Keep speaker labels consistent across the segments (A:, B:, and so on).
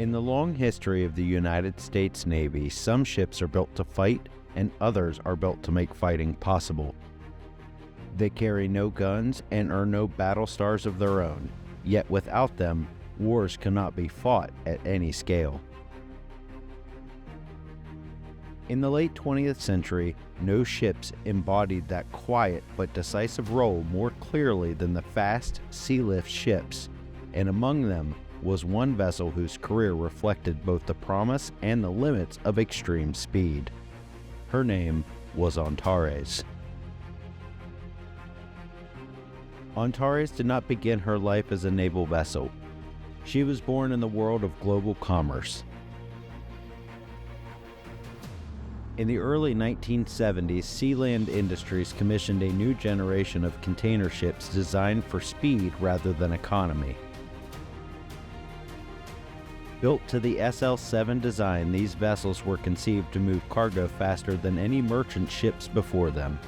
A: In the long history of the United States Navy, some ships are built to fight and others are built to make fighting possible. They carry no guns and earn no battle stars of their own, yet without them, wars cannot be fought at any scale. In the late 20th century, no ships embodied that quiet but decisive role more clearly than the fast Sealift ships, and among them was one vessel whose career reflected both the promise and the limits of extreme speed. Her name was Antares. Antares did not begin her life as a naval vessel. She was born in the world of global commerce. In the early 1970s, Sealand Industries commissioned a new generation of container ships designed for speed rather than economy. Built to the SL-7 design, these vessels were conceived to move cargo faster than any merchant ships before them.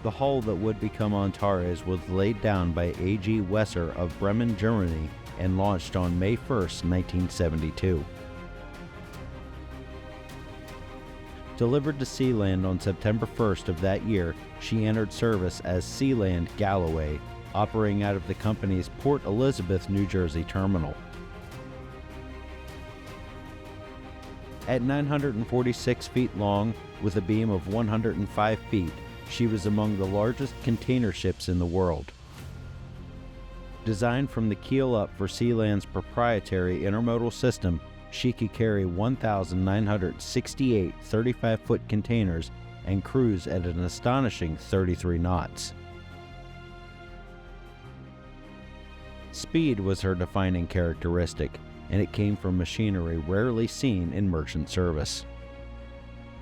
A: The hull that would become Antares was laid down by A.G. Wesser of Bremen, Germany, and launched on May 1, 1972. Delivered to Sealand on September 1st of that year, she entered service as Sealand Galloway, operating out of the company's Port Elizabeth, New Jersey terminal. At 946 feet long, with a beam of 105 feet, she was among the largest container ships in the world. Designed from the keel up for Sealand's proprietary intermodal system, she could carry 1,968 35-foot containers and cruise at an astonishing 33 knots. Speed was her defining characteristic, and it came from machinery rarely seen in merchant service.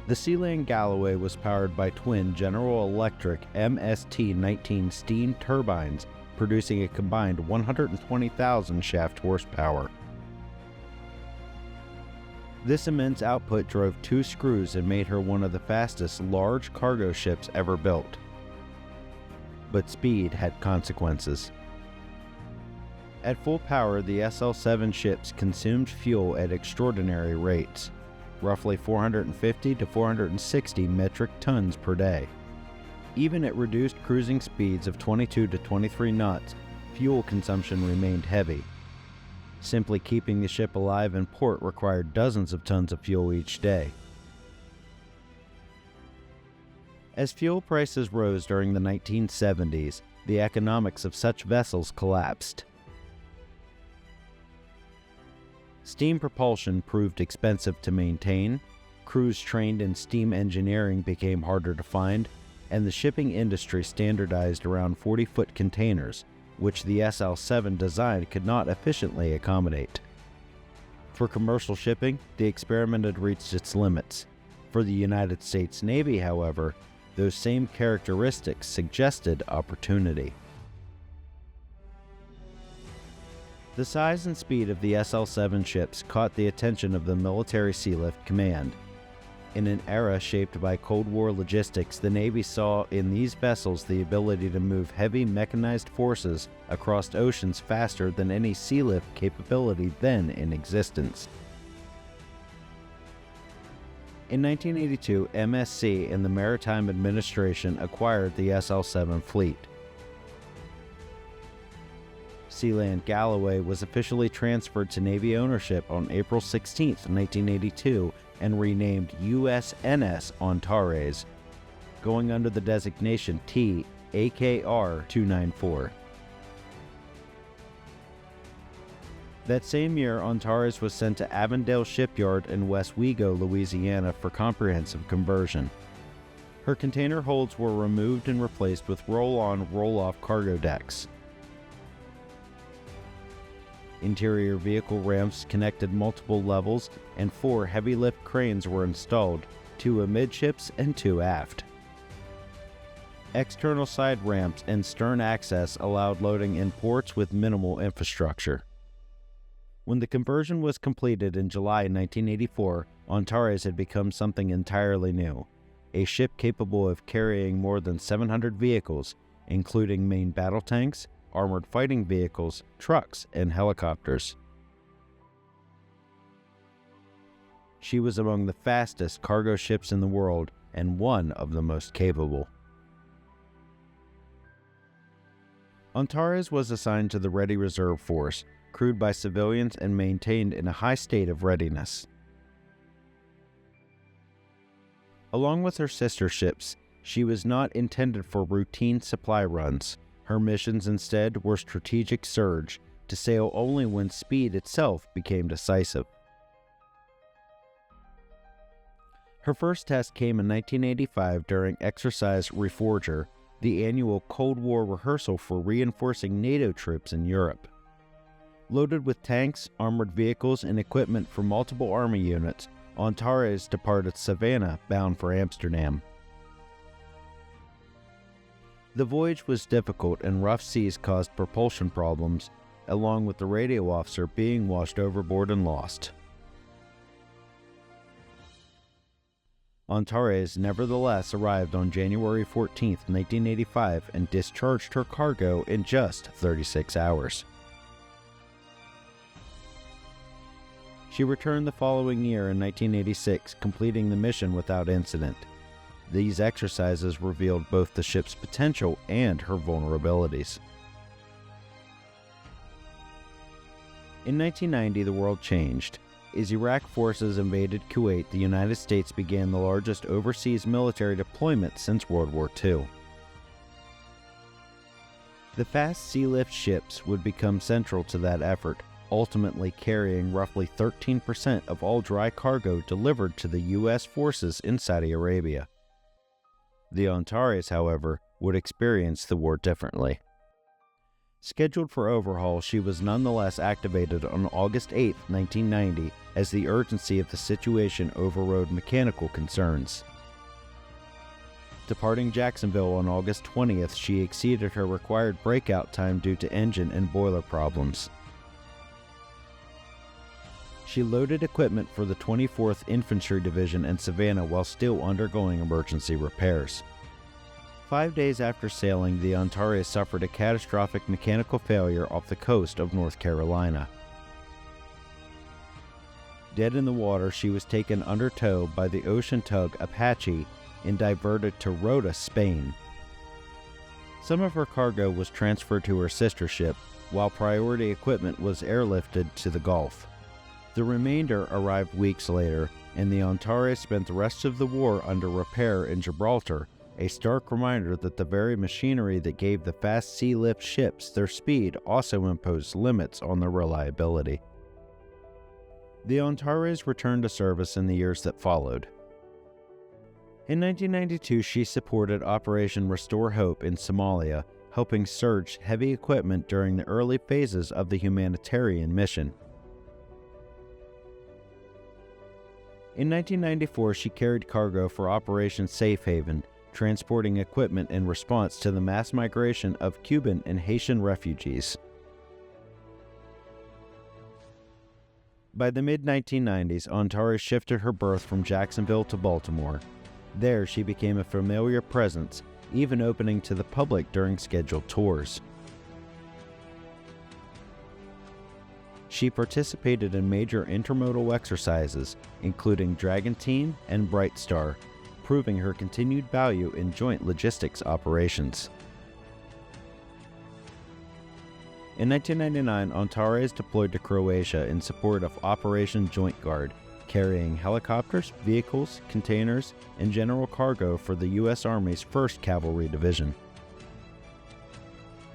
A: The Sealand Galloway was powered by twin General Electric MST-19 steam turbines, producing a combined 120,000 shaft horsepower. This immense output drove 2 screws and made her one of the fastest large cargo ships ever built. But speed had consequences. At full power, the SL-7 ships consumed fuel at extraordinary rates, roughly 450 to 460 metric tons per day. Even at reduced cruising speeds of 22 to 23 knots, fuel consumption remained heavy. Simply keeping the ship alive in port required dozens of tons of fuel each day. As fuel prices rose during the 1970s, the economics of such vessels collapsed. Steam propulsion proved expensive to maintain, crews trained in steam engineering became harder to find, and the shipping industry standardized around 40-foot containers, which the SL-7 design could not efficiently accommodate. For commercial shipping, the experiment had reached its limits. For the United States Navy, however, those same characteristics suggested opportunity. The size and speed of the SL-7 ships caught the attention of the Military Sealift Command. In an era shaped by Cold War logistics, the Navy saw in these vessels the ability to move heavy mechanized forces across oceans faster than any sealift capability then in existence. In 1982, MSC and the Maritime Administration acquired the SL-7 fleet. Sealand Galloway was officially transferred to Navy ownership on April 16, 1982, and renamed USNS Antares, going under the designation T-AKR 294. That same year, Antares was sent to Avondale Shipyard in West Wego, Louisiana for comprehensive conversion. Her container holds were removed and replaced with roll-on, roll-off cargo decks. Interior vehicle ramps connected multiple levels, and 4 heavy-lift cranes were installed, 2 amidships and 2 aft. External side ramps and stern access allowed loading in ports with minimal infrastructure. When the conversion was completed in July 1984, Antares had become something entirely new, a ship capable of carrying more than 700 vehicles, including main battle tanks, armored fighting vehicles, trucks, and helicopters. She was among the fastest cargo ships in the world and one of the most capable. Antares was assigned to the Ready Reserve Force, crewed by civilians and maintained in a high state of readiness. Along with her sister ships, she was not intended for routine supply runs. Her missions instead were strategic surge, to sail only when speed itself became decisive. Her first test came in 1985 during Exercise Reforger, the annual Cold War rehearsal for reinforcing NATO troops in Europe. Loaded with tanks, armored vehicles, and equipment for multiple army units, Antares departed Savannah bound for Amsterdam. The voyage was difficult and rough seas caused propulsion problems, along with the radio officer being washed overboard and lost. Antares nevertheless arrived on January 14, 1985 and discharged her cargo in just 36 hours. She returned the following year in 1986, completing the mission without incident. These exercises revealed both the ship's potential and her vulnerabilities. In 1990, the world changed. As Iraq forces invaded Kuwait, the United States began the largest overseas military deployment since World War II. The fast Sealift ships would become central to that effort, ultimately carrying roughly 13% of all dry cargo delivered to the U.S. forces in Saudi Arabia. The Antares, however, would experience the war differently. Scheduled for overhaul, she was nonetheless activated on August 8, 1990, as the urgency of the situation overrode mechanical concerns. Departing Jacksonville on August 20th, she exceeded her required breakout time due to engine and boiler problems. She loaded equipment for the 24th Infantry Division in Savannah while still undergoing emergency repairs. 5 days after sailing, the Antares suffered a catastrophic mechanical failure off the coast of North Carolina. Dead in the water, she was taken under tow by the ocean tug Apache and diverted to Rota, Spain. Some of her cargo was transferred to her sister ship, while priority equipment was airlifted to the Gulf. The remainder arrived weeks later, and the Antares spent the rest of the war under repair in Gibraltar, a stark reminder that the very machinery that gave the fast Sealift ships their speed also imposed limits on their reliability. The Antares returned to service in the years that followed. In 1992, she supported Operation Restore Hope in Somalia, helping surge heavy equipment during the early phases of the humanitarian mission. In 1994, she carried cargo for Operation Safe Haven, transporting equipment in response to the mass migration of Cuban and Haitian refugees. By the mid-1990s, Antares shifted her berth from Jacksonville to Baltimore. There, she became a familiar presence, even opening to the public during scheduled tours. She participated in major intermodal exercises, including Dragon Team and Bright Star, proving her continued value in joint logistics operations. In 1999, Antares deployed to Croatia in support of Operation Joint Guard, carrying helicopters, vehicles, containers, and general cargo for the U.S. Army's 1st Cavalry Division.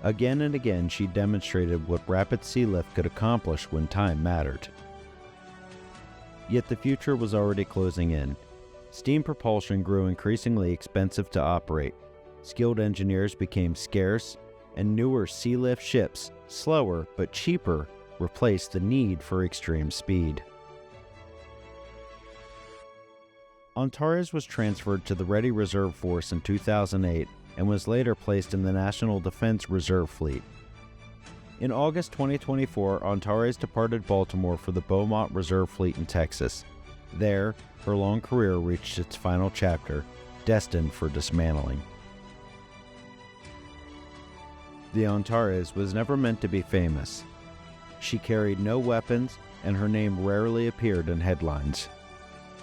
A: Again and again, she demonstrated what rapid sealift could accomplish when time mattered. Yet the future was already closing in. Steam propulsion grew increasingly expensive to operate, skilled engineers became scarce, and newer sealift ships, slower but cheaper, replaced the need for extreme speed. Antares was transferred to the Ready Reserve Force in 2008 and was later placed in the National Defense Reserve Fleet. In August 2024, Antares departed Baltimore for the Beaumont Reserve Fleet in Texas. There, her long career reached its final chapter, destined for dismantling. The Antares was never meant to be famous. She carried no weapons, and her name rarely appeared in headlines.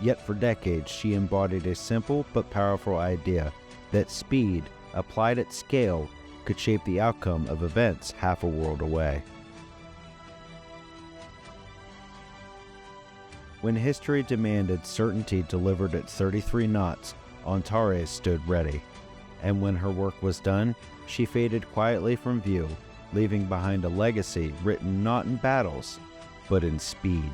A: Yet for decades she embodied a simple but powerful idea that speed, applied at scale, could shape the outcome of events half a world away. When history demanded certainty delivered at 33 knots, Antares stood ready. And when her work was done, she faded quietly from view, leaving behind a legacy written not in battles, but in speed.